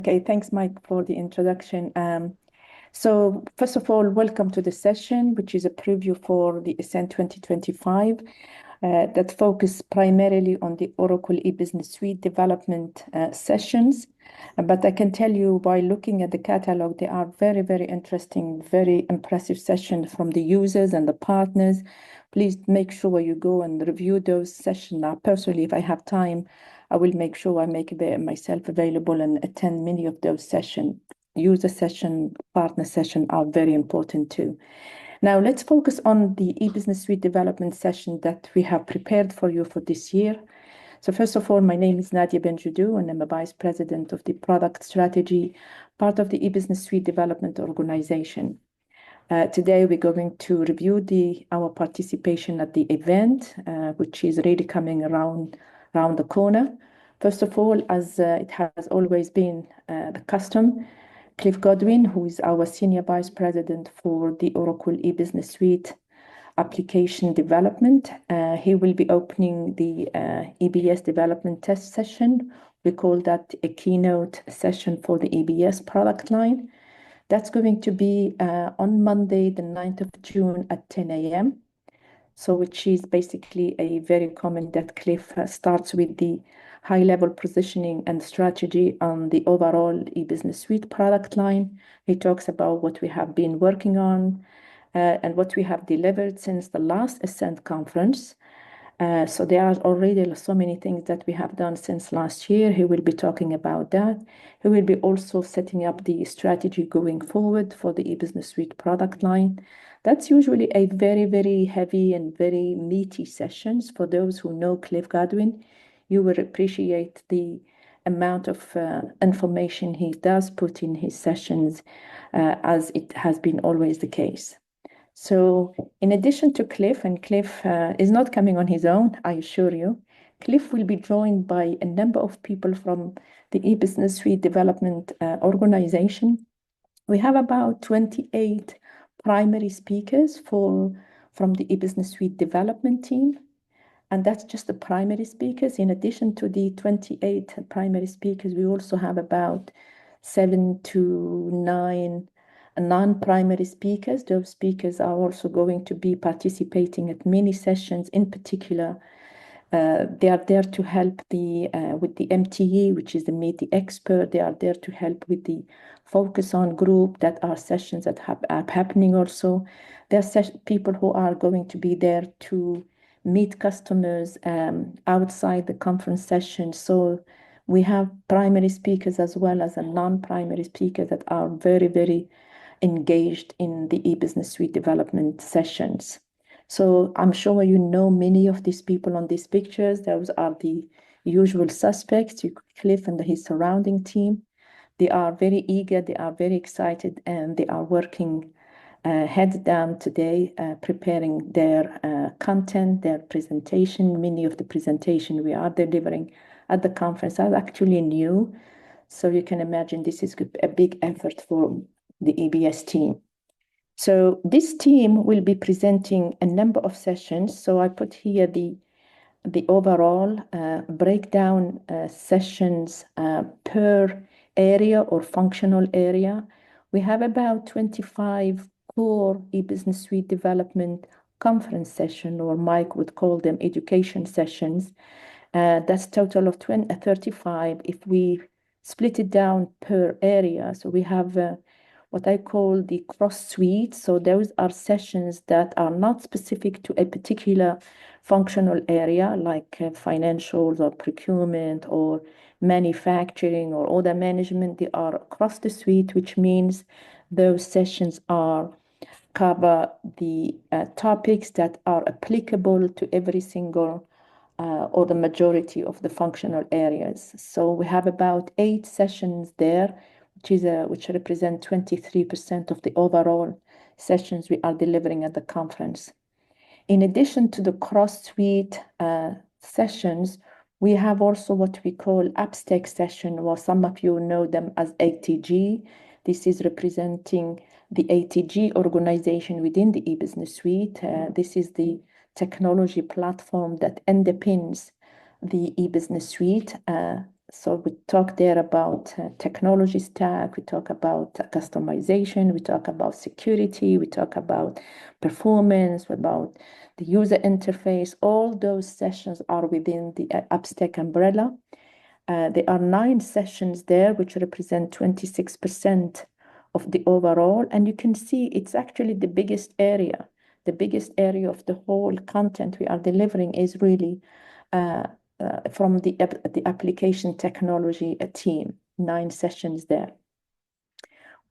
Okay, thanks, Mike, for the introduction. So first of all, welcome to the session, which is a preview for the Ascend 2025 that focus primarily on the Oracle eBusiness Suite development sessions. But I can tell you by looking at the catalog, they are very, very interesting, very impressive sessions from the users and the partners. Please make sure you go and review those sessions. Now, personally, if I have time, I will make sure I make myself available and attend many of those sessions. User session, partner session are very important too. Now let's focus on the eBusiness Suite development session that we have prepared for you for this year. So first of all, my name is Nadia Bendjedou, and I'm a Vice President of the Product Strategy, part of the eBusiness Suite development organization. Today, we're going to review our participation at the event, which is really coming around the corner. First of all, as it has always been the custom, Cliff Godwin, who is our Senior Vice President for the Oracle eBusiness Suite application development, he will be opening the EBS development test session. We call that a keynote session for the EBS product line. That's going to be on Monday, the 9th of June at 10 a.m. So which is basically a very common that Cliff starts with the high-level positioning and strategy on the overall eBusiness Suite product line. He talks about what we have been working on and what we have delivered since the last Ascend conference. So there are already so many things that we have done since last year. He will be talking about that. He will be also setting up the strategy going forward for the eBusiness Suite product line. That's usually a very, very heavy and very meaty sessions. For those who know Cliff Godwin, you will appreciate the amount of information he does put in his sessions, as it has been always the case. So in addition to Cliff, and Cliff is not coming on his own, I assure you, Cliff will be joined by a number of people from the eBusiness Suite development organization. We have about 28 primary speakers from the eBusiness Suite development team. And that's just the primary speakers. In addition to the 28 primary speakers, we also have about 7 to 9 non-primary speakers. Those speakers are also going to be participating at many sessions. In particular, they are there to help with the MTE, which is the Meet the Expert. They are there to help with the Focus On group. That are sessions that are happening also. There are people who are going to be there to meet customers outside the conference session. So we have primary speakers as well as a non-primary speaker that are very, very engaged in the eBusiness Suite development sessions. So I'm sure you know many of these people on these pictures. Those are the usual suspects, Cliff and his surrounding team. They are very eager, they are very excited, and they are working heads down today, preparing their content, their presentation. Many of the presentation we are delivering at the conference are actually new. So you can imagine this is a big effort for the EBS team. So this team will be presenting a number of sessions. So I put here the overall breakdown sessions per area or functional area. We have about 25 core eBusiness Suite development conference session, or Mike would call them education sessions. That's total of 35. If we split it down per area, so we have what I call the cross suite. So those are sessions that are not specific to a particular functional area, like financials or procurement or manufacturing or order management. They are across the suite, which means those sessions cover the topics that are applicable to every single or the majority of the functional areas. So we have about 8 sessions there, which represent 23% of the overall sessions we are delivering at the conference. In addition to the cross-suite sessions, we have also what we call AppStack session, or some of you know them as ATG. This is representing the ATG organization within the eBusiness Suite. This is the technology platform that underpins the eBusiness Suite. So we talk there about technology stack, we talk about customization, we talk about security, we talk about performance, about the user interface. All those sessions are within the Upstack umbrella. There are 9 sessions there, which represent 26% of the overall. And you can see it's actually the biggest area. The biggest area of the whole content we are delivering is really from the application technology team, 9 sessions there.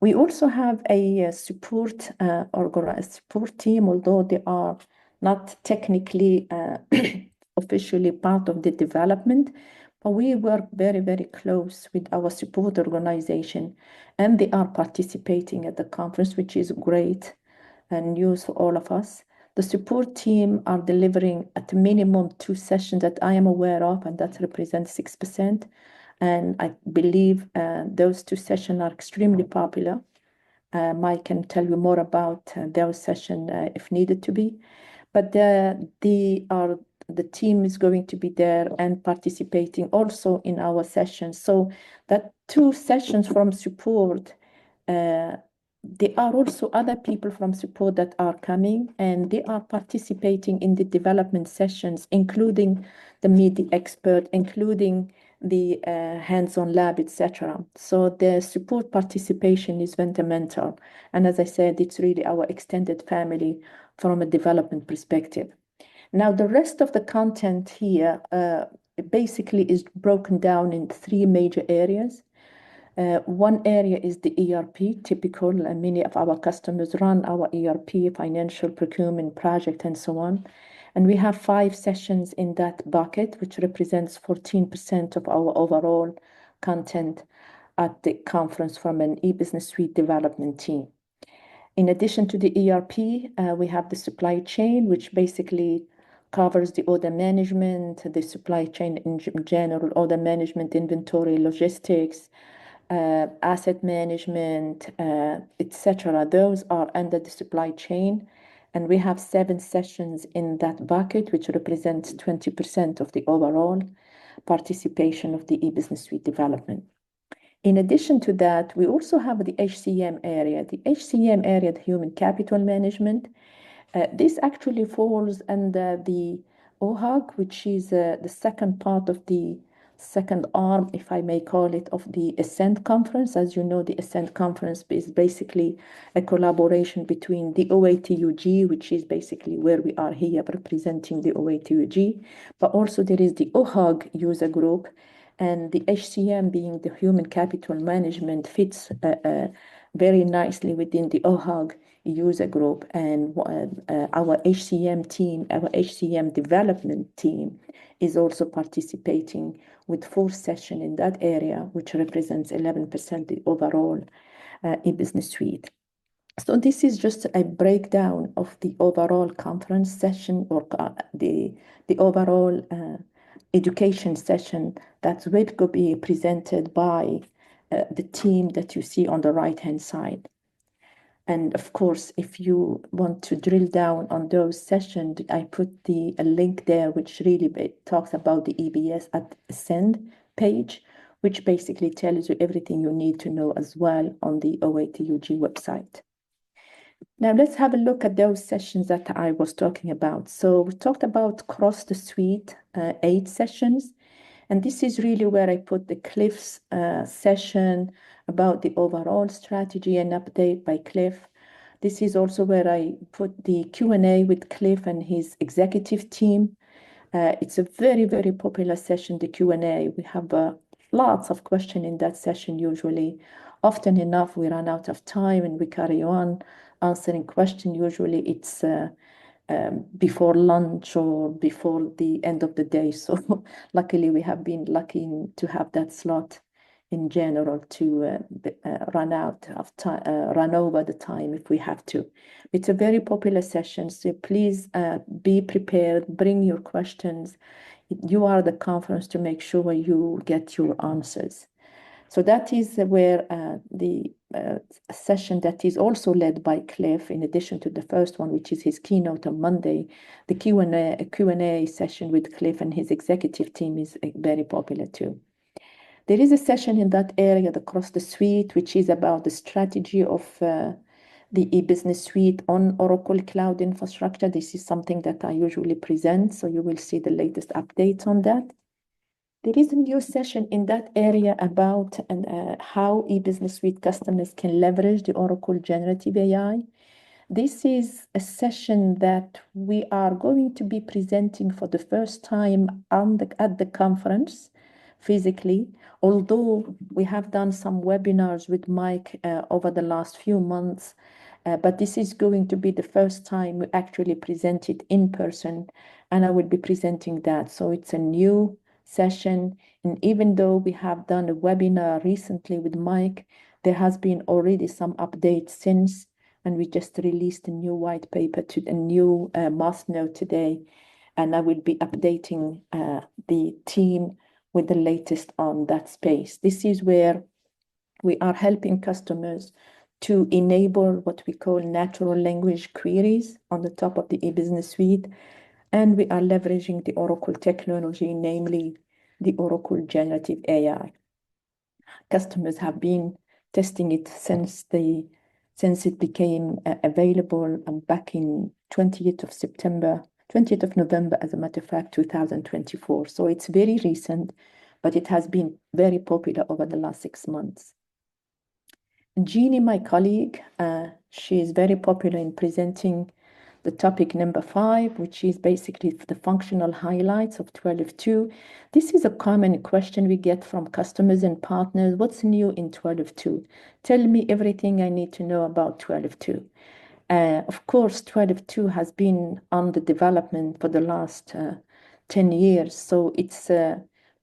We also have a support support team, although they are not technically officially part of the development, but we work very, very close with our support organization, and they are participating at the conference, which is great and news for all of us. The support team are delivering at minimum 2 sessions that I am aware of, and that represents 6%. And I believe those 2 sessions are extremely popular. Mike can tell you more about those sessions if needed to be. But the team is going to be there and participating also in our sessions. So that 2 sessions from support, there are also other people from support that are coming, and they are participating in the development sessions, including the media expert, including the hands-on lab, etc. So the support participation is fundamental. And as I said, it's really our extended family from a development perspective. Now, the rest of the content here basically is broken down in 3 major areas. One area is the ERP, typical, and many of our customers run our ERP, financial procurement project, and so on. And we have 5 sessions in that bucket, which represents 14% of our overall content at the conference from an e-business suite development team. In addition to the ERP, we have the supply chain, which basically covers the order management, the supply chain in general, order management, inventory, logistics, asset management, etc. Those are under the supply chain. And we have 7 sessions in that bucket, which represents 20% of the overall participation of the e-business suite development. In addition to that, we also have the HCM area. The HCM area, the human capital management, this actually falls under the OHAG, which is the second part of the second arm, if I may call it, of the Ascent Conference. As you know, the Ascent Conference is basically a collaboration between the OATUG, which is basically where we are here representing the OATUG, but also there is the OHAG user group, and the HCM, being the human capital management, fits very nicely within the OHAG user group. And our HCM team, our HCM development team, is also participating with 4 sessions in that area, which represents 11% the overall e-business suite. So this is just a breakdown of the overall conference session, or the overall education session that will be presented by the team that you see on the right-hand side. And of course, if you want to drill down on those sessions, I put a link there, which really talks about the EBS at Ascend page, which basically tells you everything you need to know as well on the OATUG website. Now let's have a look at those sessions that I was talking about. So we talked about cross the suite, 8 sessions. And this is really where I put the Cliff's session about the overall strategy and update by Cliff. This is also where I put the Q&A with Cliff and his executive team. It's a very, very popular session, the Q&A. We have lots of questions in that session usually. Often enough, we run out of time and we carry on answering questions. Usually it's before lunch or before the end of the day. So luckily we have been lucky to have that slot in general to run out of time, run over the time if we have to. It's a very popular session, so please be prepared, bring your questions. You are the conference to make sure you get your answers. So that is where the session that is also led by Cliff, in addition to the first one, which is his keynote on Monday, the Q&A session with Cliff and his executive team is very popular too. There is a session in that area across the suite, which is about the strategy of the e-business suite on Oracle Cloud Infrastructure. This is something that I usually present, so you will see the latest updates on that. There is a new session in that area about how e-business suite customers can leverage the Oracle Generative AI. This is a session that we are going to be presenting for the first time at the conference physically, although we have done some webinars with Mike over the last few months, but this is going to be the first time we actually present it in person, and I will be presenting that. So it's a new session, and even though we have done a webinar recently with Mike, there has been already some updates since, and we just released a new white paper to a new mass note today, and I will be updating the team with the latest on that space. This is where we are helping customers to enable what we call natural language queries on the top of the e-business suite, and we are leveraging the Oracle technology, namely the Oracle Generative AI. Customers have been testing it since it became available back in 20th of November, as a matter of fact, 2024. So it's very recent, but it has been very popular over the last 6 months. Jeannie, my colleague, she is very popular in presenting the topic number 5, which is basically the functional highlights of 12.2. This is a common question we get from customers and partners. What's new in 12.2? Tell me everything I need to know about 12.2. Of course, 12.2 has been under development for the last 10 years, so it's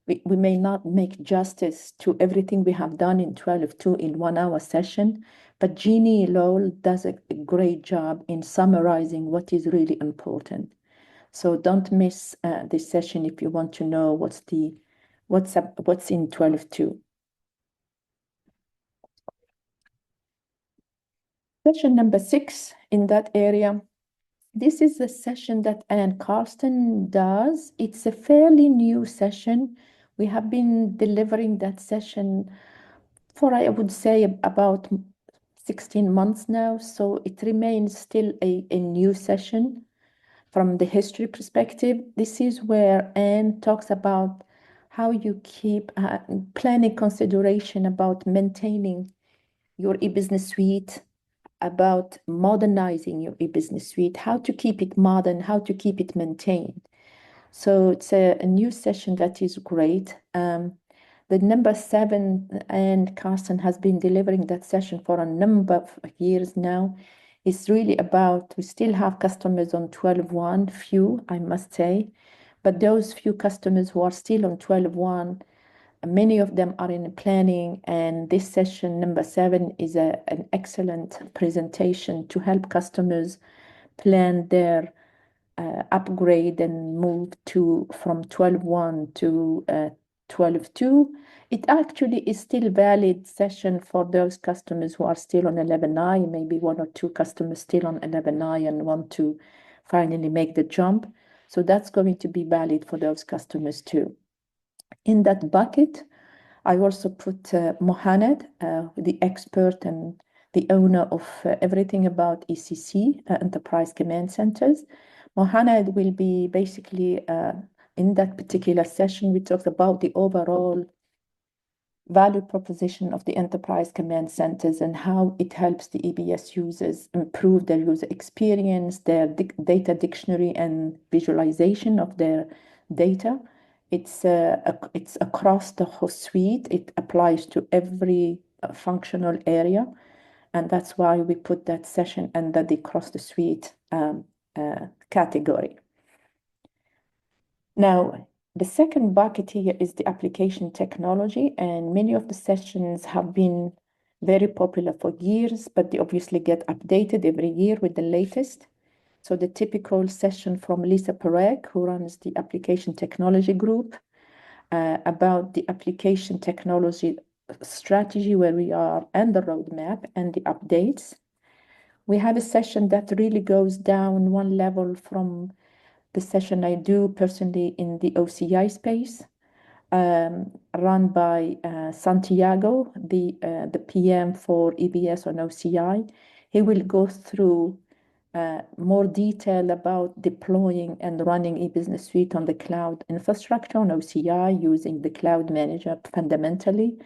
we may not make justice to everything we have done in 12.2 in 1 hour session, but Jeannie Lowell does a great job in summarizing what is really important. So don't miss this session if you want to know what's in 12.2. Session number 6 in that area. This is a session that Anne Carsten does. It's a fairly new session. We have been delivering that session for, I would say, about 16 months now. So it remains still a new session from the history perspective. This is where Anne talks about how you keep planning consideration about maintaining your e-business suite, about modernizing your e-business suite, how to keep it modern, how to keep it maintained. So it's a new session that is great. The number 7, and Carsten has been delivering that session for a number of years now. It's really about, we still have customers on 12.1, few, I must say, but those few customers who are still on 12.1, many of them are in planning, and this session number 7 is an excellent presentation to help customers plan their upgrade and move from 12.1 to 12.2. It actually is still valid session for those customers who are still on 11i, maybe 1 or 2 customers still on 11i and want to finally make the jump. So that's going to be valid for those customers too. In that bucket, I also put Mohamed, the expert and the owner of everything about ECC, Enterprise Command Centers. Mohamed will be basically, in that particular session, we talked about the overall value proposition of the Enterprise Command Centers and how it helps the EBS users improve their user experience, their data dictionary and visualization of their data. It's across the whole suite. It applies to every functional area, and that's why we put that session under the across the suite category. Now, the second bucket here is the application technology, and many of the sessions have been very popular for years, but they obviously get updated every year with the latest. So the typical session from Lisa Pereg, who runs the application technology group, about the application technology strategy, where we are, and the roadmap and the updates. We have a session that really goes down one level from the session I do personally in the OCI space. run by Santiago, the PM for EBS on OCI. He will go through more detail about deploying and running eBusiness Suite on the cloud infrastructure on OCI using the Cloud Manager fundamentally.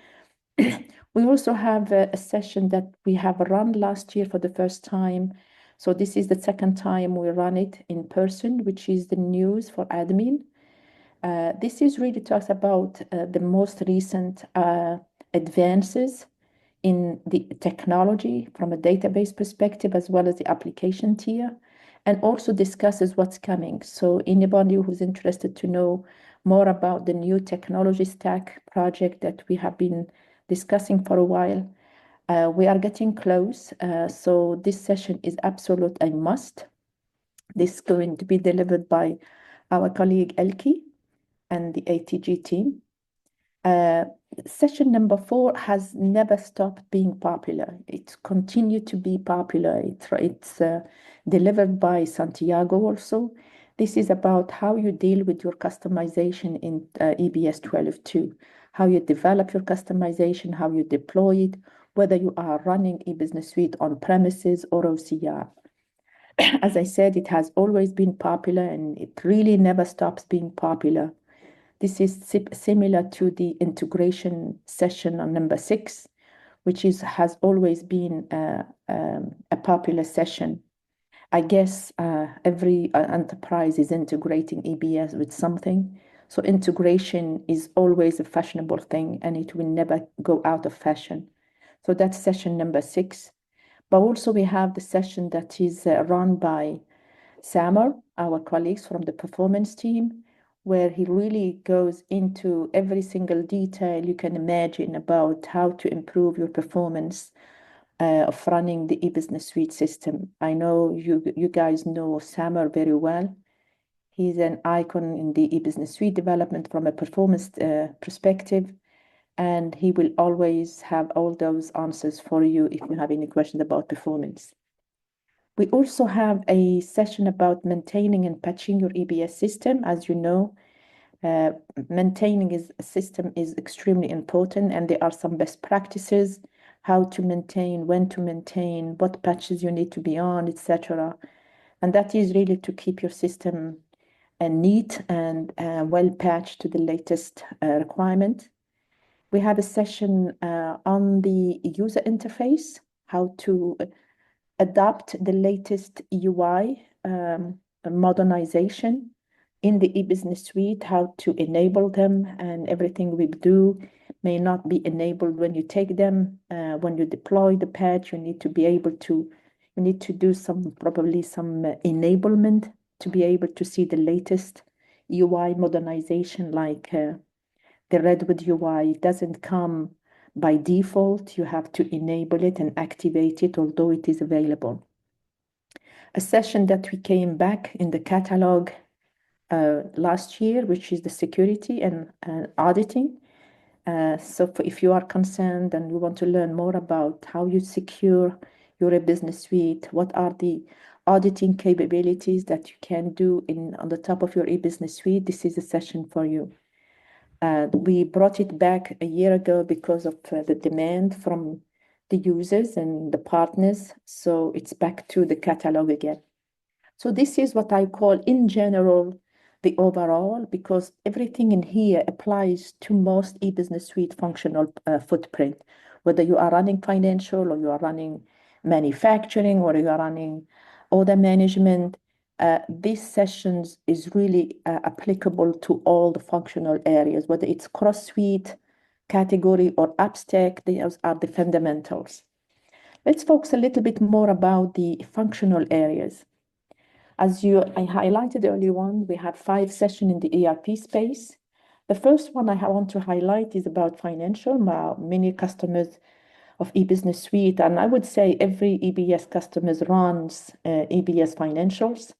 We also have a session that we have run last year for the first time. So this is the second time we run it in person, which is the news for admin. This is really talks about the most recent advances in the technology from a database perspective, as well as the application tier, and also discusses what's coming. So anybody who's interested to know more about the new technology stack project that we have been discussing for a while, we are getting close. So this session is absolute a must. This is going to be delivered by our colleague Elki and the ATG team. Session number 4 has never stopped being popular. It's continued to be popular. It's delivered by Santiago also. This is about how you deal with your customization in EBS 12.2, how you develop your customization, how you deploy it, whether you are running eBusiness Suite on premises or OCR. As I said, it has always been popular and it really never stops being popular. This is similar to the integration session on number 6, which has always been a popular session. I guess every enterprise is integrating EBS with something. So integration is always a fashionable thing and it will never go out of fashion. So that's session number 6. But also we have the session that is run by Samar, our colleagues from the performance team, where he really goes into every single detail you can imagine about how to improve your performance of running the eBusiness Suite system. I know you guys know Samar very well. He's an icon in the eBusiness Suite development from a performance perspective, and he will always have all those answers for you if you have any questions about performance. We also have a session about maintaining and patching your EBS system. As you know, maintaining a system is extremely important, and there are some best practices, how to maintain, when to maintain, what patches you need to be on, etc. And that is really to keep your system neat and well patched to the latest requirement. We have a session on the user interface, how to adopt the latest UI modernization in the eBusiness Suite, how to enable them, and everything we do may not be enabled when you take them. When you deploy the patch, you need to do probably some enablement to be able to see the latest UI modernization, like the Redwood UI doesn't come by default. You have to enable it and activate it, although it is available. A session that we came back in the catalog last year, which is the security and auditing. So if you are concerned and you want to learn more about how you secure your business suite, what are the auditing capabilities that you can do on the top of your eBusiness Suite, this is a session for you. We brought it back a year ago because of the demand from the users and the partners. So it's back to the catalog again. So this is what I call in general the overall, because everything in here applies to most eBusiness Suite functional footprint, whether you are running financial or you are running manufacturing or you are running order management. These sessions is really applicable to all the functional areas, whether it's cross-suite, category, or app stack. These are the fundamentals. Let's focus a little bit more about the functional areas. As I highlighted earlier on, we have 5 sessions in the ERP space. The first one I want to highlight is about financial. Many customers of eBusiness Suite, and I would say every EBS customers runs EBS financials.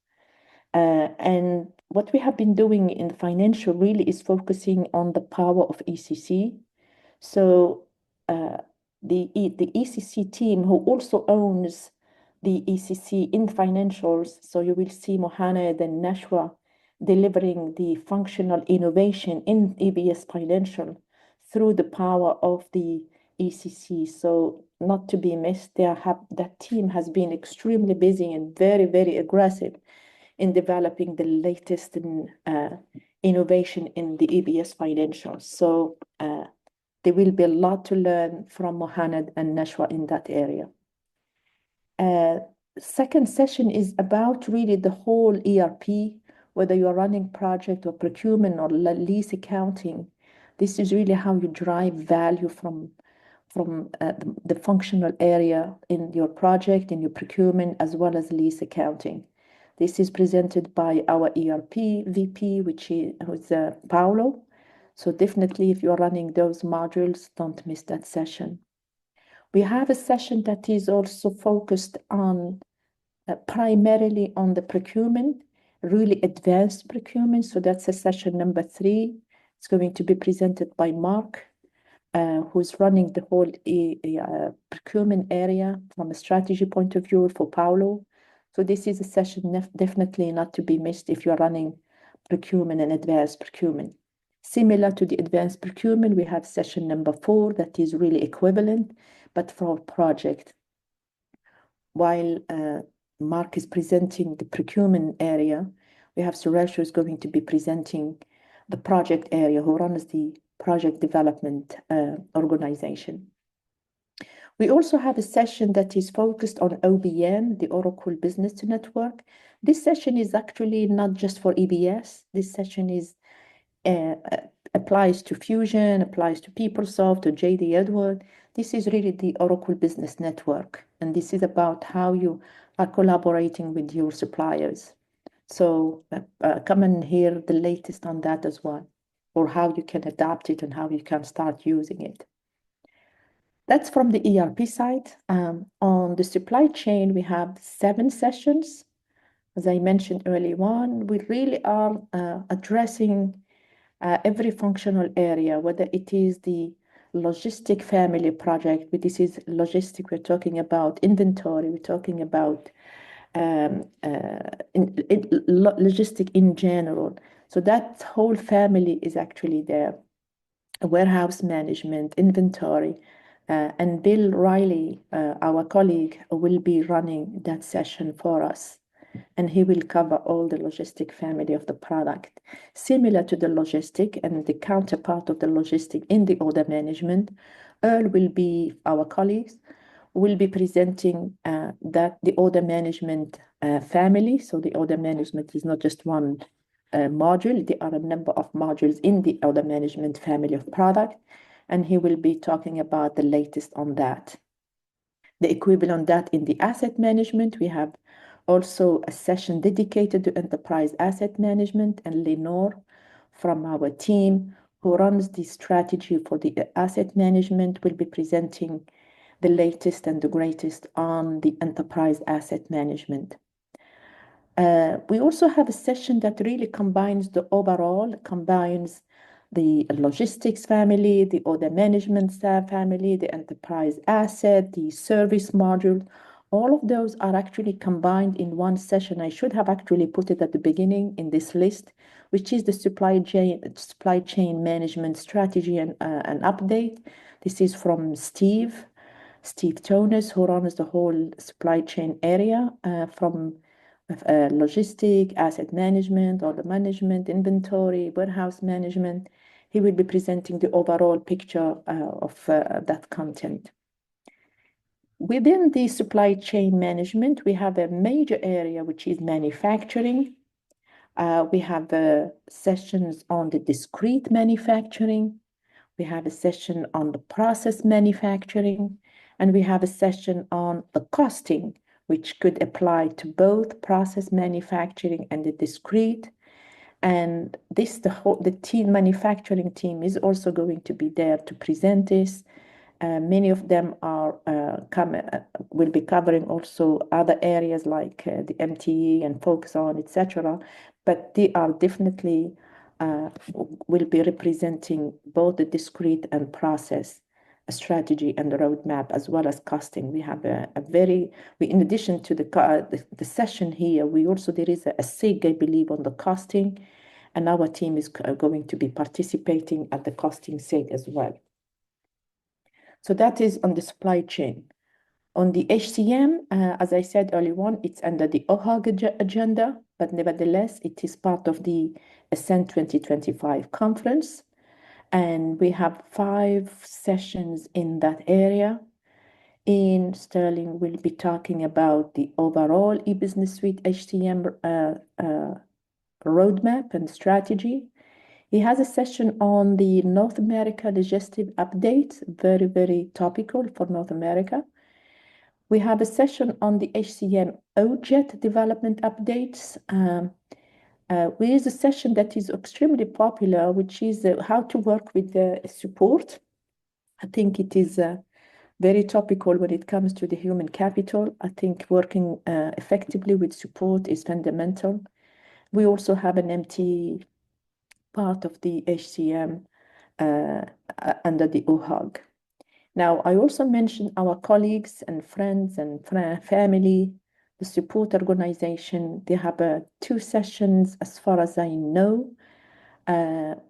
And what we have been doing in the financial really is focusing on the power of ECC. So the ECC team, who also owns the ECC in financials, so you will see Mohamed and Nashwa, delivering the functional innovation in EBS Financial through the power of the ECC. So not to be missed, that team has been extremely busy and very, very aggressive in developing the latest innovation in the EBS Financial. So there will be a lot to learn from Mohamed and Nashwa in that area. Second session is about really the whole ERP, whether you're running project or procurement or lease accounting. This is really how you drive value from the functional area in your project, in your procurement, as well as lease accounting. This is presented by our ERP VP, who's Paolo. So definitely, if you're running those modules, don't miss that session. We have a session that is also focused on primarily on the procurement, really advanced procurement. So that's a session number 3. It's going to be presented by Mark, who's running the whole procurement area from a strategy point of view for Paolo. So this is a session definitely not to be missed if you're running procurement and advanced procurement. Similar to the advanced procurement, we have session number 4 that is really equivalent, but for project. While Mark is presenting the procurement area, we have Suresh who's going to be presenting the project area, who runs the project development organization. We also have a session that is focused on OBN, the Oracle Business Network. This session is actually not just for EBS. This session is applies to Fusion, applies to PeopleSoft, to JD Edward. This is really the Oracle Business Network, and this is about how you are collaborating with your suppliers. So come and hear the latest on that as well, or how you can adapt it and how you can start using it. That's from the ERP side. On the supply chain, we have 7 sessions. As I mentioned early on, we really are addressing every functional area, whether it is the logistic family project, but this is logistic, we're talking about inventory, we're talking about logistic in general. So that whole family is actually there. Warehouse management, inventory, and Bill Riley, our colleague, will be running that session for us. And he will cover all the logistic family of the product. Similar to the logistic and the counterpart of the logistic in the order management, Earl will be, our colleagues, will be presenting the order management family. So the order management is not just one module, there are a number of modules in the order management family of product, and he will be talking about the latest on that. The equivalent of that in the asset management, we have also a session dedicated to enterprise asset management, and Lenore from our team who runs the strategy for the asset management will be presenting the latest and the greatest on the enterprise asset management. We also have a session that really combines the overall, combines the logistics family, the order management family, the enterprise asset, the service module. All of those are actually combined in one session. I should have actually put it at the beginning in this list, which is the supply chain management strategy and an update. This is from Steve Tonis, who runs the whole supply chain area from logistic, asset management, order management, inventory, warehouse management. He will be presenting the overall picture of that content. Within the supply chain management, we have a major area, which is manufacturing. We have sessions on the discrete manufacturing. We have a session on the process manufacturing, and we have a session on the costing, which could apply to both process manufacturing and the discrete. And the manufacturing team is also going to be there to present this. Many of them will be covering also other areas like the MTE and focus on, etc. But they are definitely will be representing both the discrete and process a strategy and a roadmap, as well as costing. We have in addition to the session here, there is a SIG, I believe, on the costing, and our team is going to be participating at the costing SIG as well. So that is on the supply chain. On the HCM, as I said earlier on, it's under the OHAG agenda, but nevertheless, it is part of the Ascend 2025 conference. And we have 5 sessions in that area. Ian Sterling will be talking about the overall eBusiness Suite HCM roadmap and strategy. He has a session on the North America logistic update, very, very topical for North America. We have a session on the HCM OJET development updates. There is a session that is extremely popular, which is how to work with the support. I think it is very topical when it comes to the human capital. I think working effectively with support is fundamental. We also have an empty part of the HCM under the OHAG. Now, I also mentioned our colleagues and friends and family, the support organization. They have 2 sessions as far as I know.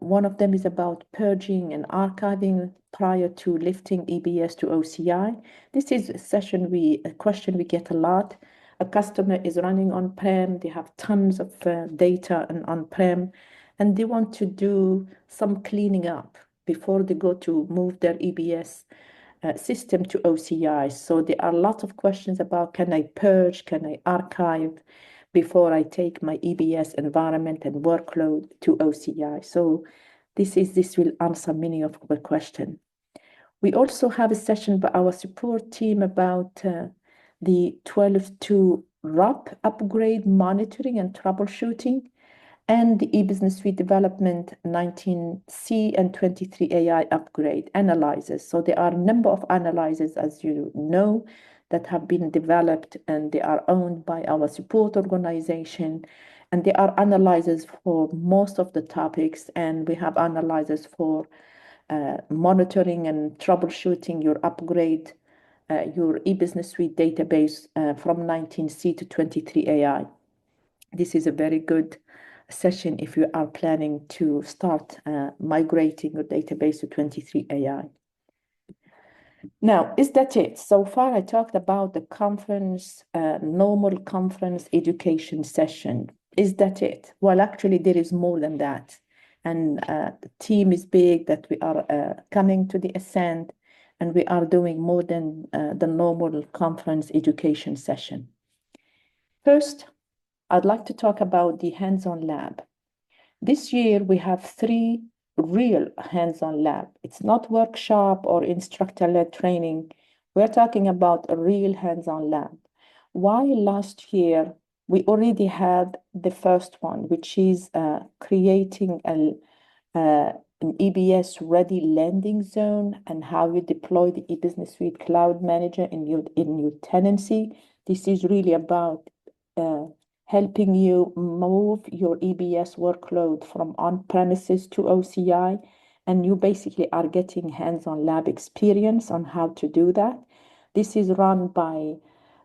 One of them is about purging and archiving prior to lifting EBS to OCI. This is a question we get a lot. A customer is running on-prem, they have tons of data and on-prem, and they want to do some cleaning up before they go to move their EBS system to OCI. So there are lots of questions about, can I purge, can I archive before I take my EBS environment and workload to OCI? So this will answer many of the questions. We also have a session by our support team about the 12.2 RUP upgrade monitoring and troubleshooting, and the eBusiness Suite development 19C and 23 AI upgrade analyzers. So there are a number of analyzers, as you know, that have been developed, and they are owned by our support organization. And they are analyzers for most of the topics, and we have analyzers for monitoring and troubleshooting your upgrade, your eBusiness Suite database from 19C to 23 AI. This is a very good session if you are planning to start migrating your database to 23 AI. Now, is that it? So far, I talked about the conference, normal conference education session. Is that it? Well, actually, there is more than that. And the team is big, that we are coming to the Ascend, and we are doing more than the normal conference education session. First, I'd like to talk about the hands-on lab. This year, we have 3 real hands-on lab. It's not workshop or instructor-led training. We're talking about a real hands-on lab. While last year, we already had the first one, which is creating an EBS-ready landing zone and how you deploy the eBusiness Suite Cloud Manager in your tenancy. This is really about helping you move your EBS workload from on-premises to OCI, and you basically are getting hands-on lab experience on how to do that. This is run by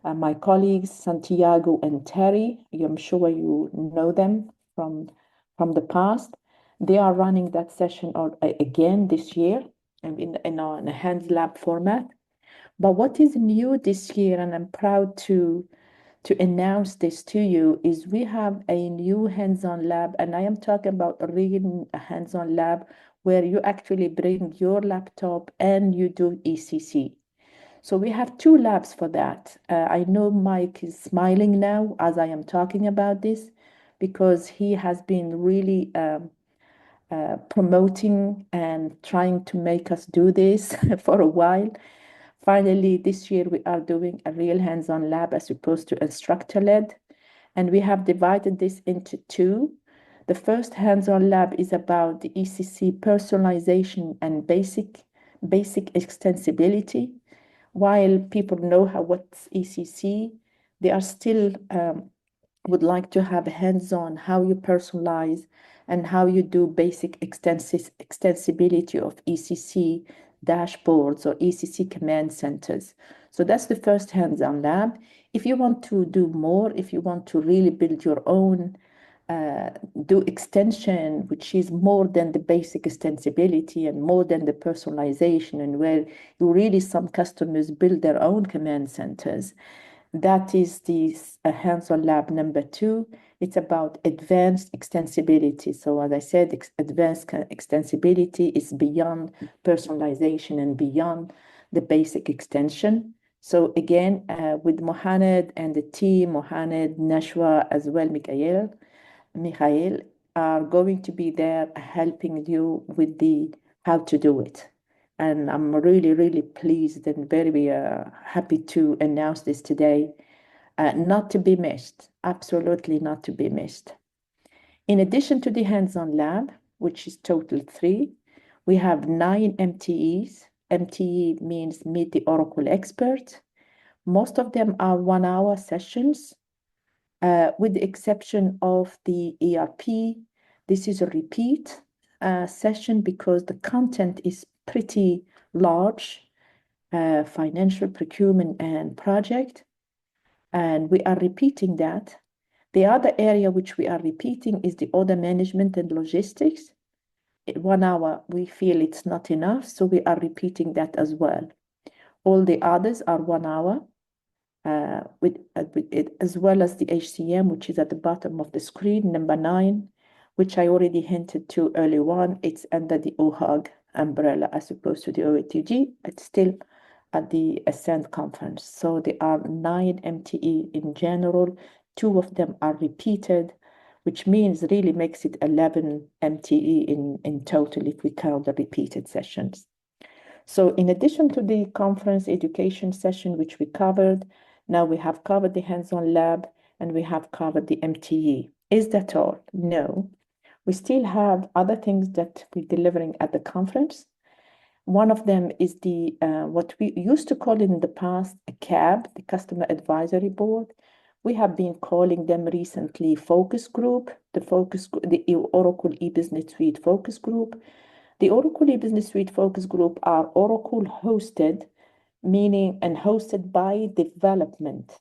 my colleagues, Santiago and Terry. I'm sure you know them from the past. They are running that session again this year in a hands lab format. But what is new this year, and I'm proud to announce this to you, is we have a new hands-on lab, and I am talking about a real hands-on lab where you actually bring your laptop and you do ECC. So we have 2 labs for that. I know Mike is smiling now as I am talking about this, because he has been really promoting and trying to make us do this for a while. Finally, this year we are doing a real hands-on lab as opposed to instructor-led, and we have divided this into 2. The first hands-on lab is about the ECC personalization and basic extensibility. While people know what's ECC, they are still would like to have hands-on how you personalize and how you do basic extensibility of ECC dashboards or ECC command centers. So that's the first hands-on lab. If you want to do more, if you want to really build your own, do extension, which is more than the basic extensibility and more than the personalization, and where you really, some customers build their own command centers. That is the hands-on lab number 2. It's about advanced extensibility. So as I said, advanced extensibility is beyond personalization and beyond the basic extension. So again, with Mohamed and the team, Mohamed, Nashwa, as well, Mikhail are going to be there helping you with the how to do it. And I'm really, really pleased and very happy to announce this today. Not to be missed, absolutely not to be missed. In addition to the hands-on lab, which is total 3, we have 9 MTEs. MTE means Meet the Oracle Expert. Most of them are 1-hour sessions, with the exception of the ERP. This is a repeat session because the content is pretty large, financial, procurement, and project. And we are repeating that. The other area which we are repeating is the order management and logistics. 1 hour, we feel it's not enough, so we are repeating that as well. All the others are 1 hour, with it, as well as the HCM, which is at the bottom of the screen, number 9, which I already hinted to early on. It's under the OHAG umbrella as opposed to the OATG. It's still at the Ascent conference. So there are 9 MTE in general. 2 of them are repeated, which means really makes it 11 MTE in total if we count the repeated sessions. So in addition to the conference education session, which we covered, now we have covered the hands-on lab and we have covered the MTE. Is that all? No. We still have other things that we're delivering at the conference. One of them is the what we used to call in the past a CAB, the Customer Advisory Board. We have been calling them recently focus group, the Oracle eBusiness Suite focus group. The Oracle eBusiness Suite focus group are Oracle hosted, meaning and hosted by development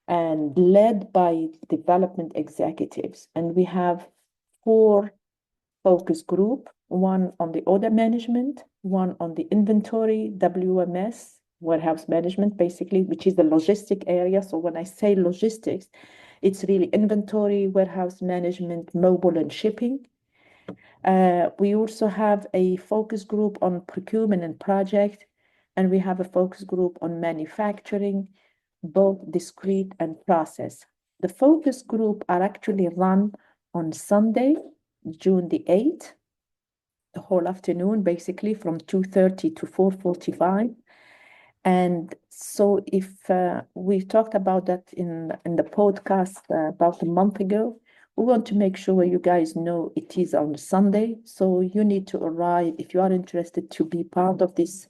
and led by development executives. And we have 4 focus group, one on the order management, one on the inventory, WMS, warehouse management, basically, which is the logistic area. So when I say logistics, it's really inventory, warehouse management, mobile and shipping. We also have a focus group on procurement and project, and we have a focus group on manufacturing, both discrete and process. The focus group are actually run on Sunday, June the 8th, the whole afternoon, basically from 2:30 to 4:45. And so if we talked about that in the podcast about a month ago, we want to make sure you guys know it is on Sunday. So you need to arrive if you are interested to be part of this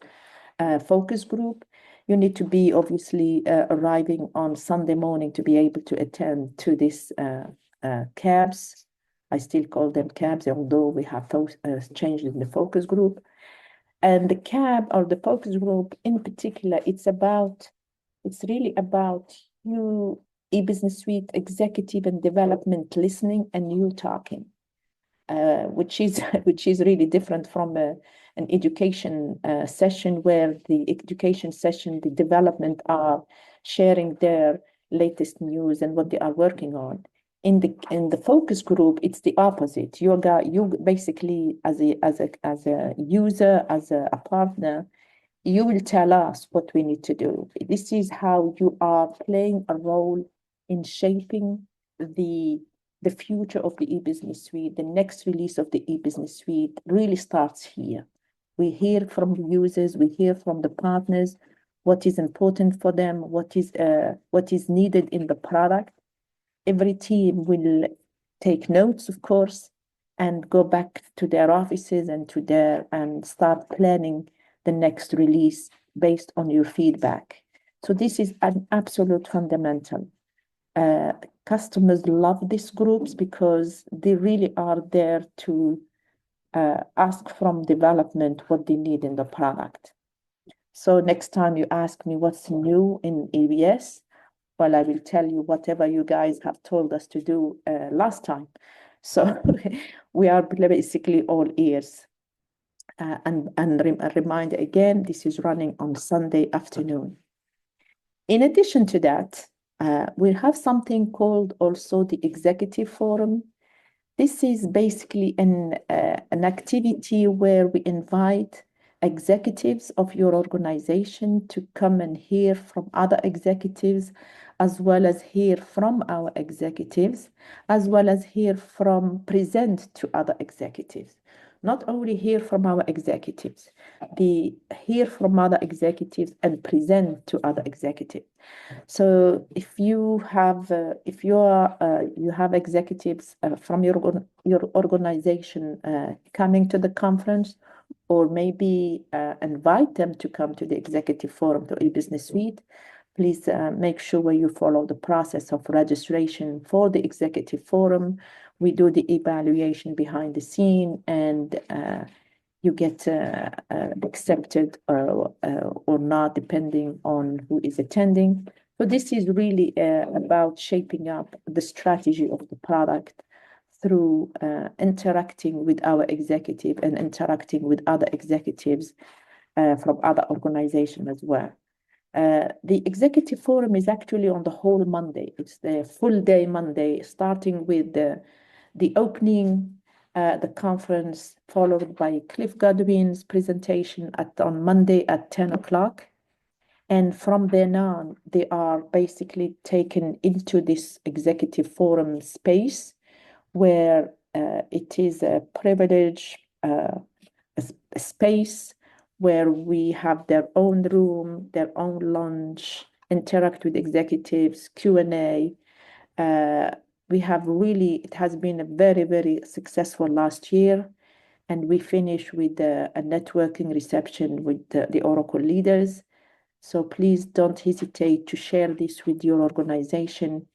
focus group. You need to be obviously arriving on Sunday morning to be able to attend to this CABs. I still call them CABs, although we have changed in the focus group. And the CAB or the focus group in particular, it's really about you, eBusiness Suite executive and development listening and you talking, which is really different from an education session where the education session, the development are sharing their latest news and what they are working on. In the focus group, it's the opposite. You basically as a user, as a partner, you will tell us what we need to do. This is how you are playing a role in shaping the future of the eBusiness Suite. The next release of the eBusiness Suite really starts here. We hear from the users, we hear from the partners, what is important for them, what is needed in the product. Every team will take notes, of course, and go back to their offices and start planning the next release based on your feedback. So this is an absolute fundamental. Customers love these groups because they really are there to ask from development what they need in the product. So next time you ask me what's new in EBS, well, I will tell you whatever you guys have told us to do last time. So we are basically all ears. And a reminder again, this is running on Sunday afternoon. In addition to that, we have something called also the Executive Forum. This is basically an activity where we invite executives of your organization to come and hear from other executives, as well as hear from our executives, as well as present to other executives. Not only hear from our executives, hear from other executives and present to other executives. So if you have executives from your organization coming to the conference, or maybe invite them to come to the executive forum to e-business suite, please make sure you follow the process of registration for the executive forum. We do the evaluation behind the scene, and you get accepted or not, depending on who is attending. So this is really about shaping up the strategy of the product through interacting with our executive and interacting with other executives from other organizations as well. The executive forum is actually on the whole Monday. It's the full day Monday, starting with the opening, the conference, followed by Cliff Godwin's presentation on Monday at 10 o'clock. And from then on, they are basically taken into this executive forum space where it is a privileged space where we have their own room, their own lunch, interact with executives, Q&A. It has been a very, very successful last year. And we finish with a networking reception with the Oracle leaders. So please don't hesitate to share this with your organization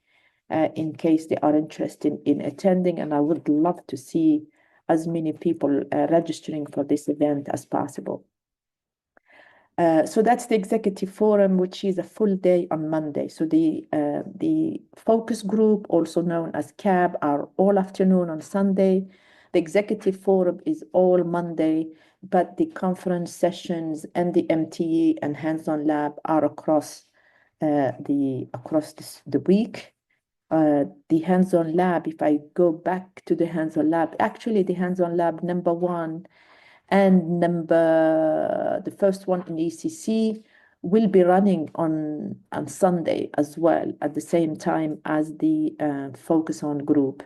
in case they are interested in attending. And I would love to see as many people registering for this event as possible. So that's the executive forum, which is a full day on Monday. So the focus group, also known as CAB, are all afternoon on Sunday. The executive forum is all Monday, but the conference sessions and the MTE and hands-on lab are across the week. The hands-on lab, if I go back to the hands-on lab, actually the hands-on lab number 1 and the first one in ECC will be running on Sunday as well, at the same time as the focus on group.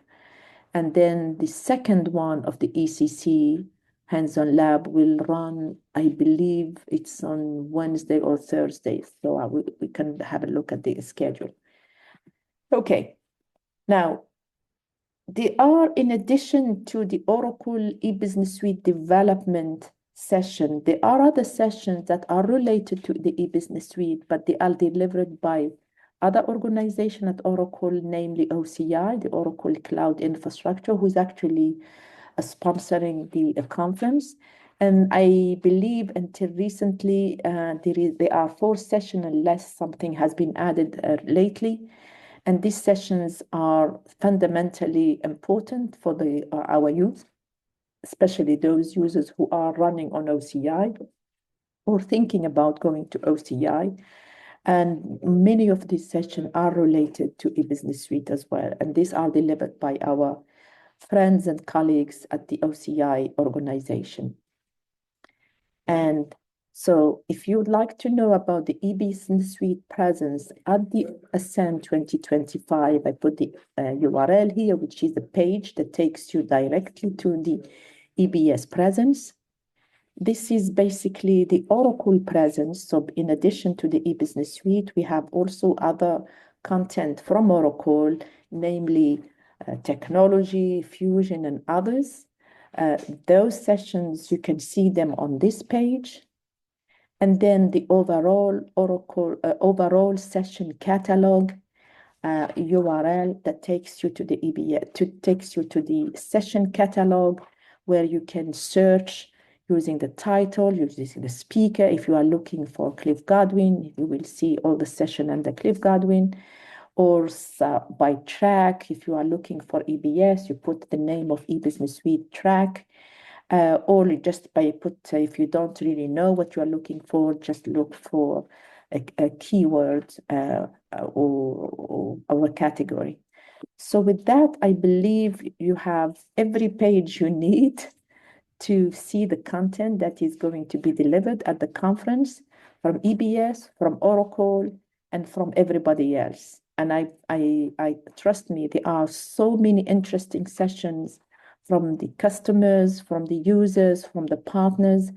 And then the second one of the ECC hands-on lab will run, I believe it's on Wednesday or Thursday. So we can have a look at the schedule. Okay, now they are, in addition to the Oracle e-business suite development session, there are other sessions that are related to the e-business suite, but they are delivered by other organizations at Oracle, namely OCI, the Oracle Cloud Infrastructure, who's actually sponsoring the conference. And I believe until recently, there are 4 sessions unless something has been added lately. And these sessions are fundamentally important for our youth, especially those users who are running on OCI or thinking about going to OCI. And many of these sessions are related to e-business suite as well. And these are delivered by our friends and colleagues at the OCI organization. And so if you would like to know about the e-business suite presence at the Ascend 2025, I put the URL here, which is the page that takes you directly to the EBS presence. This is basically the Oracle presence. So in addition to the e-business suite, we have also other content from Oracle, namely technology, fusion, and others. Those sessions, you can see them on this page. And then the overall Oracle overall session catalog URL that takes you to the EBS, takes you to the session catalog where you can search using the title, using the speaker. If you are looking for Cliff Godwin, you will see all the session under Cliff Godwin. Or by track, if you are looking for EBS, you put the name of eBusiness Suite track. Or just by if you don't really know what you are looking for, just look for a keyword or a category. So with that, I believe you have every page you need to see the content that is going to be delivered at the conference from EBS, from Oracle, and from everybody else. And I trust me, there are so many interesting sessions from the customers, from the users, from the partners.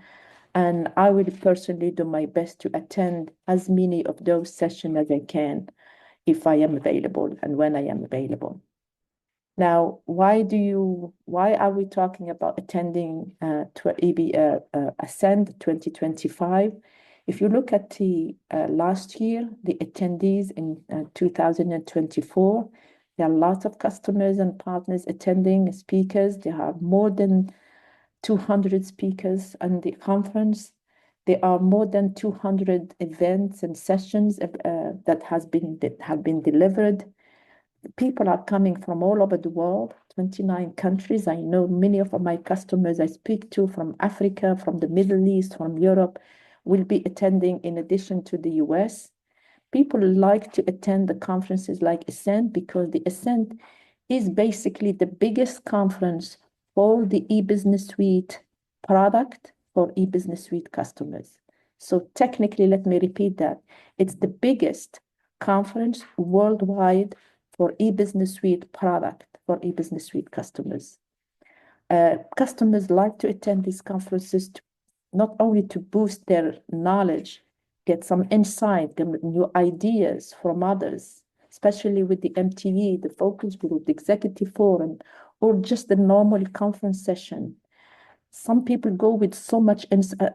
And I will personally do my best to attend as many of those sessions as I can if I am available and when I am available. Now, why are we talking about attending Ascend 2025? If you look at the last year, the attendees in 2024, there are lots of customers and partners attending, speakers. There are more than 200 speakers on the conference. There are more than 200 events and sessions that have been delivered. People are coming from all over the world, 29 countries. I know many of my customers I speak to from Africa, from the Middle East, from Europe, will be attending in addition to the US. People like to attend the conferences like Ascend because the Ascend is basically the biggest conference for the eBusiness Suite product for eBusiness Suite customers. So technically, let me repeat that. It's the biggest conference worldwide for eBusiness Suite product for eBusiness Suite customers. Customers like to attend these conferences not only to boost their knowledge, get some insight, get new ideas from others, especially with the MTV, the focus group, the executive forum, or just the normal conference session. Some people go with so much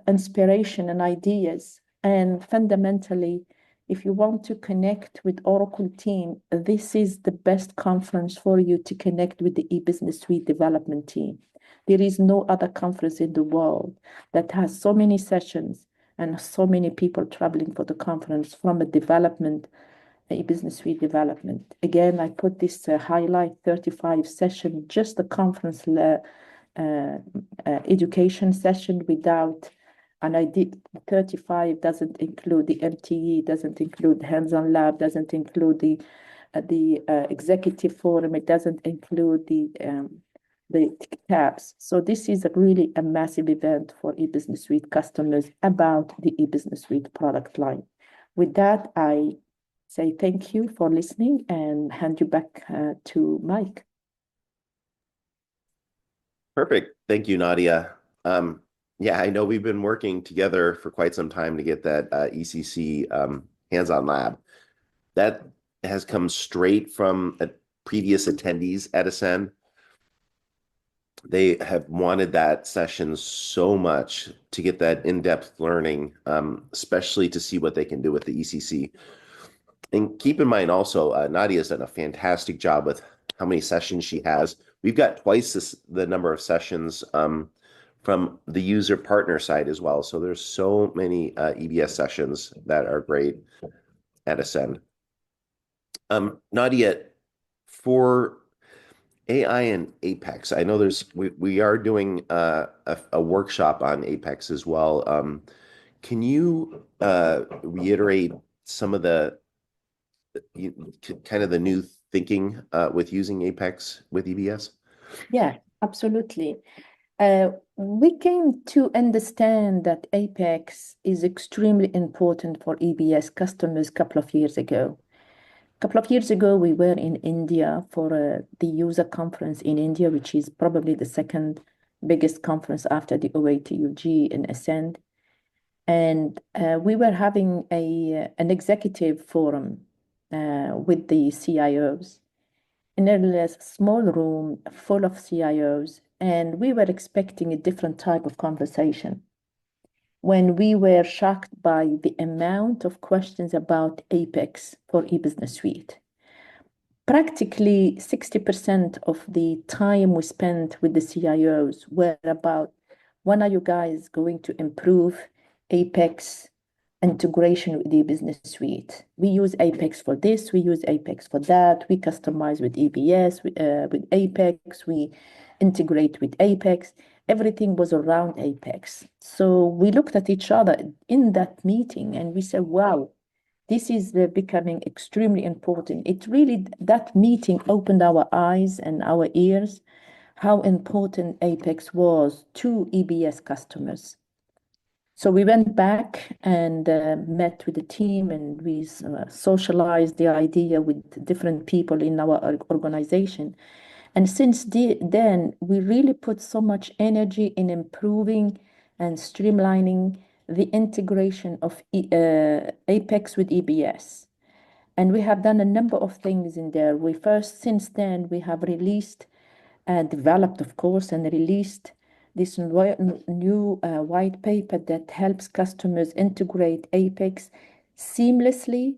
inspiration and ideas. And fundamentally, if you want to connect with Oracle team, this is the best conference for you to connect with the eBusiness Suite development team. There is no other conference in the world that has so many sessions and so many people traveling for the conference from a development, eBusiness Suite development. Again, I put this highlight 35 session, just the conference education session without, and I did 35, doesn't include the MTE, doesn't include hands-on lab, doesn't include the executive forum, it doesn't include the tabs. So this is really a massive event for eBusiness Suite customers about the eBusiness Suite product line. With that, I say thank you for listening and hand you back to Mike. Perfect. Thank you, Nadia. Yeah, I know we've been working together for quite some time to get that ECC hands-on lab. That has come straight from previous attendees at Ascend. They have wanted that session so much to get that in-depth learning, especially to see what they can do with the ECC. And keep in mind also, Nadia's done a fantastic job with how many sessions she has. We've got twice the number of sessions from the user partner side as well. So there's so many EBS sessions that are great at Ascend. Nadia, for AI and Apex, I know we are doing a workshop on Apex as well. Can you reiterate some of the kind of the new thinking with using Apex with EBS? Yeah, absolutely. We came to understand that Apex is extremely important for EBS customers a couple of years ago. A couple of years ago, we were in India for the user conference in India, which is probably the second biggest conference after the OATUG in Ascend. And we were having an executive forum with the CIOs in a small room full of CIOs, and we were expecting a different type of conversation. When we were shocked by the amount of questions about Apex for eBusiness Suite. practically 60% of the time we spent with the CIOs were about when are you guys going to improve Apex integration with the business suite? We use Apex for this, we use Apex for that, we customize with EBS, with Apex, we integrate with Apex. Everything was around Apex. So we looked at each other in that meeting and we said, wow, this is becoming extremely important. It really, that meeting opened our eyes and our ears how important Apex was to EBS customers. So we went back and met with the team and we socialized the idea with different people in our organization. And since then, we really put so much energy in improving and streamlining the integration of Apex with EBS. And we have done a number of things in there. Since then, we have released, developed, of course, and released this new white paper that helps customers integrate Apex seamlessly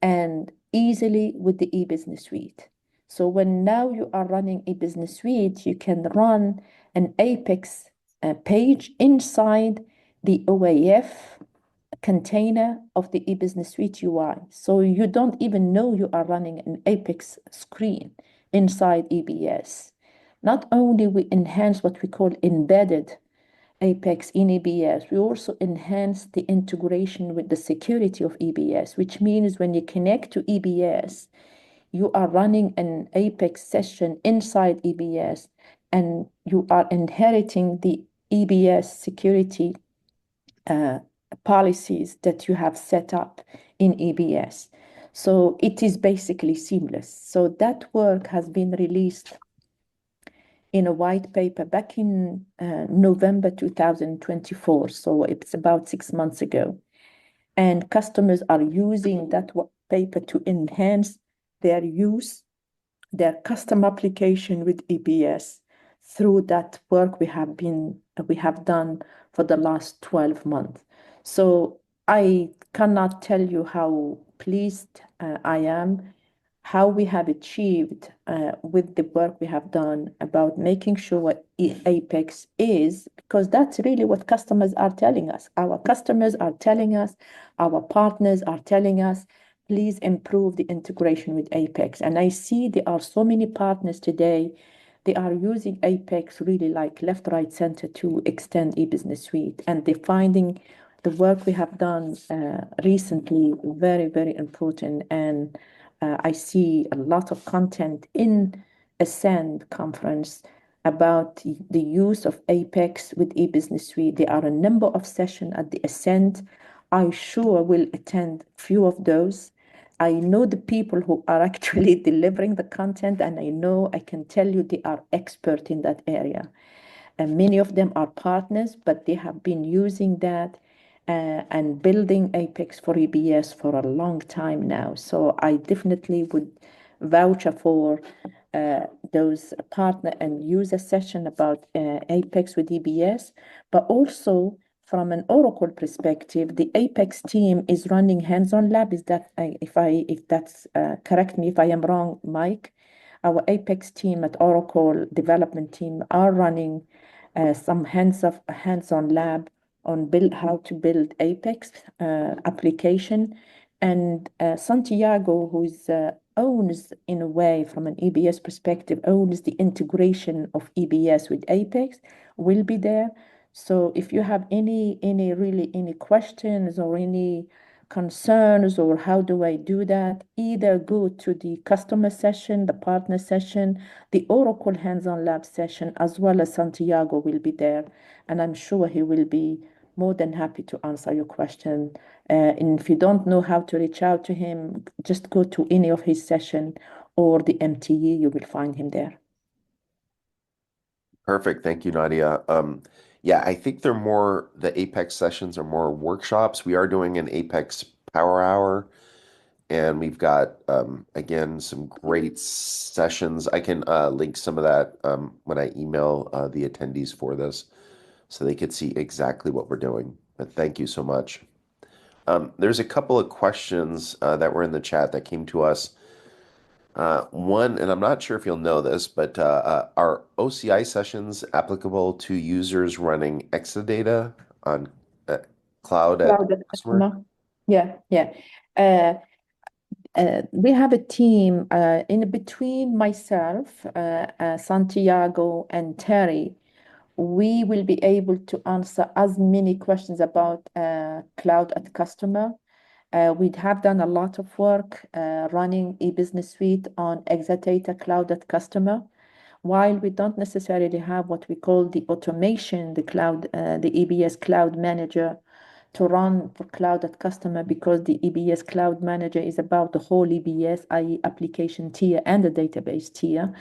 and easily with the e-business suite. So when now you are running e-business suite, you can run an Apex page inside the OAF container of the e-business suite UI. So you don't even know you are running an Apex screen inside EBS. Not only we enhance what we call embedded Apex in EBS, we also enhance the integration with the security of EBS, which means when you connect to EBS, you are running an Apex session inside EBS and you are inheriting the EBS security policies that you have set up in EBS. So it is basically seamless. So that work has been released in a white paper back in November 2024. So it's about 6 months ago. And customers are using that paper to enhance their use, their custom application with EBS through that work we have done for the last 12 months. So I cannot tell you how pleased I am, how we have achieved with the work we have done about making sure what Apex is, because that's really what customers are telling us. Our customers are telling us, our partners are telling us, please improve the integration with Apex. And I see there are so many partners today, they are using Apex really like left, right, center to extend e-business suite. And they're finding the work we have done recently very, very important. And I see a lot of content in Ascend conference about the use of Apex with e-business suite. There are a number of sessions at the Ascend. I sure will attend few of those. I know the people who are actually delivering the content, and I know I can tell you they are expert in that area. And many of them are partners, but they have been using that and building Apex for EBS for a long time now. So I definitely would vouch for those partner and user session about Apex with EBS, but also from an Oracle perspective, the Apex team is running hands-on lab. Is that if that's correct me if I am wrong, Mike? Our Apex team at Oracle development team are running some hands-on lab on how to build Apex application, and Santiago, who owns in a way from an EBS perspective, owns the integration of EBS with Apex, will be there. So if you have any questions or any concerns or how do I do that, either go to the customer session, the partner session, the Oracle hands-on lab session, as well as Santiago will be there. And I'm sure he will be more than happy to answer your question. And if you don't know how to reach out to him, just go to any of his session or the MTE, you will find him there. Perfect. Thank you, Nadia. Yeah, I think the Apex sessions are more workshops. We are doing an Apex Power Hour, and we've got, again, some great sessions. I can link some of that when I email the attendees for this so they could see exactly what we're doing. But thank you so much. There's a couple of questions that were in the chat that came to us. One, and I'm not sure if you'll know this, but are OCI sessions applicable to users running Exadata on uh, cloud at Cloud customer? customer. Yeah, yeah. Uh, we have a team in between myself, Santiago, and Terry. We will be able to answer as many questions about cloud at customer. We have done a lot of work running e-business suite on Exadata Cloud at Customer. While we don't necessarily have what we call the automation, the EBS Cloud Manager to run for Cloud at Customer, because the EBS Cloud Manager is about the whole EBS, i.e. application tier and the database tier.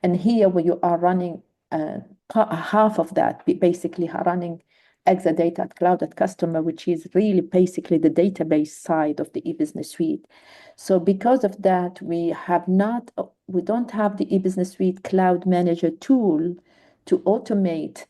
And here where you are running uh, half of that, basically running Exadata Cloud at Customer, which is really basically the database side of the e-business suite. So because of that, we don't have the e-business suite cloud manager tool to automate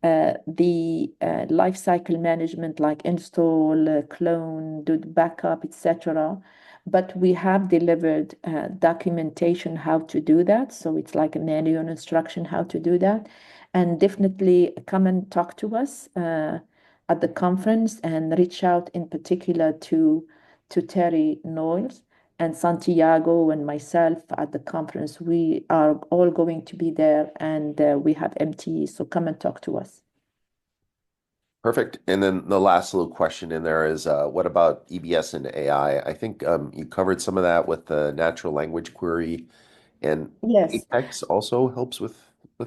the lifecycle management like install, clone, do the backup, etc. But we have delivered documentation how to do that. So it's like a manual instruction how to do that. And definitely come and talk to us at the conference and reach out in particular to Terry Noyes and Santiago and myself at the conference. We are all going to be there and we have MTE, so come and talk to us. Perfect. And then the last little question in there is, what about EBS and AI? I think you covered some of that with the natural language query, and Yes. Apex also helps with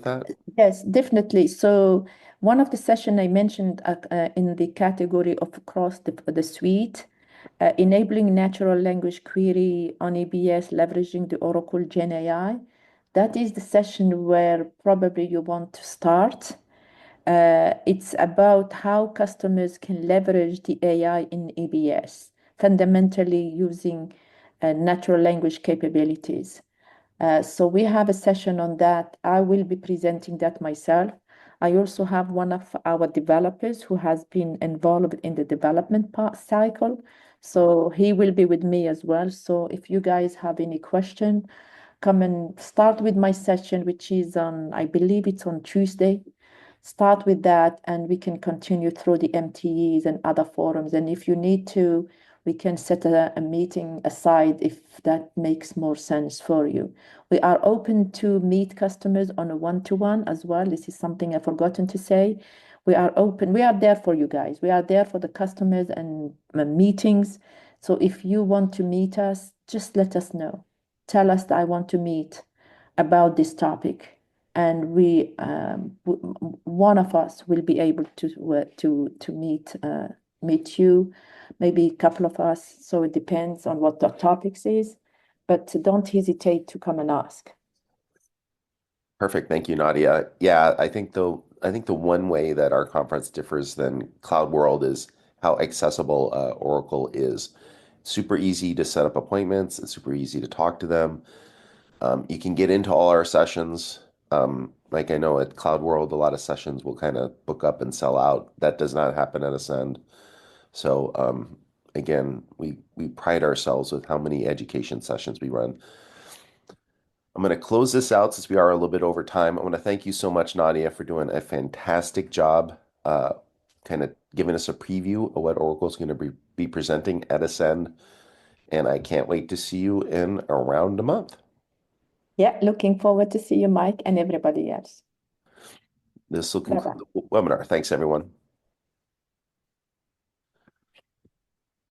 that. Yes, definitely. So one of the session I mentioned in the category of across the suite, enabling natural language query on EBS, leveraging the Oracle Gen AI. That is the session where probably you want to start. It's about how customers can leverage the AI in EBS, fundamentally using natural language capabilities. So we have a session on that. I will be presenting that myself. I also have one of our developers who has been involved in the development part cycle. So he will be with me as well. So if you guys have any question, come and start with my session, which is on, I believe it's on Tuesday. Start with that, and we can continue through the MTEs and other forums. And if you need to, we can set a meeting aside if that makes more sense for you. We are open to meet customers on a one-to-one as well. This is something I've forgotten to say. We are open. We are there for you guys. We are there for the customers and meetings. So if you want to meet us, just let us know. Tell us that I want to meet about this topic, and one of us will be able to meet you, maybe a couple of us. So it depends on what the topics is, but don't hesitate to come and ask. Perfect. Thank you, Nadia. Yeah, I think the one way that our conference differs than Cloud World is how accessible Oracle is. Super easy to set up appointments. It's super easy to talk to them. You can get into all our sessions. Like I know at Cloud World, a lot of sessions will kind of book up and sell out. That does not happen at Ascend. So again, we pride ourselves with how many education sessions we run. I'm going to close this out since we are a little bit over time. I want to thank you so much, Nadia, for doing a fantastic job, kind of giving us a preview of what Oracle's going to be presenting at Ascend. And I can't wait to see you in around a month. Yeah, looking forward to see you, Mike, and everybody else. This will Bye conclude bye. the webinar. Thanks, everyone.